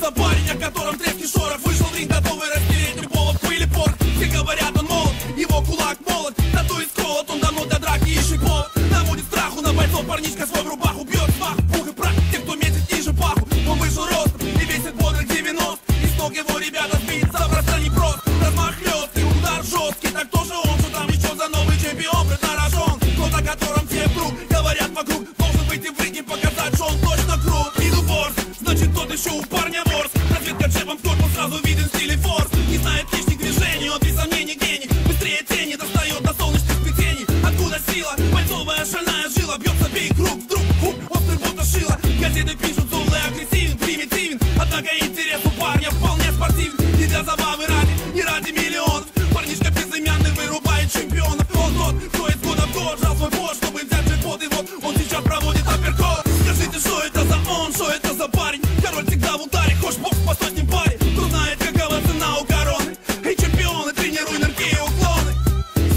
за парень, о котором трески шорох? Вышел в ринг, готовый растереть любого в пыли порт. Все говорят, он молод, его кулак молод. Тату из колот, он давно для драки ищет повод. Наводит страху на бойцов, парничка свой в рубаху. Бьет смах, пух и прах, те, кто метит ниже паху. Он вышел ростом и весит бодрых 90. И с ног его ребята сбить, забраться не просто. Размах хлесткий, удар жесткий, так тоже он, что там еще за новый чемпион. Брат на рожон, тот, о котором все вдруг говорят вокруг. Должен выйти в ринг и показать, что он точно крут. Иду борс, значит тот еще у парня ворс. Разведка джебом в корпус, сразу виден в стиле форс. Не знает лишних движений, он без сомнений гений. Быстрее тени достает до солнечных сплетений. Откуда сила? Бойцовая шальная жила. Бьется бей круг, вдруг хук, острый будто шила. Газеты пишут, злой, агрессивен, примитивен. Однако интерес у парня вполне спортивен. Не для забавы ради, не ради миллионов. Парнишка безымянный вырубает чемпионов. Он тот, кто из года в год жал свой бот, чтобы взять джекпот. И вот он сейчас проводит апперкот. Скажите, что это за он, что это за парень? Король всегда в ударе, хочешь бокс, постой с ним парень. Кто знает, какова цена у короны? Эй, чемпионы, тренируй нырки и уклоны.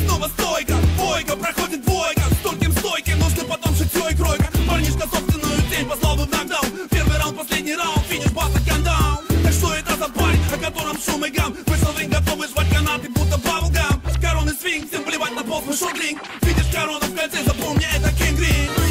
Снова стойка, бойка, проходит двойка. Стольким стойким нужно потом шитье и кройка. Парнишка собственную тень послал бы в нокдаун. Первый раунд, последний раунд, финиш, бата, кандаун. Так что это за парень, о котором шум и гам? Вышел в ринг, готовый жевать канаты, будто баблгам. Короны свинг, всем плевать на пол, вышел дринг. Видишь корону в кольце, запомни, это Кинг Грин.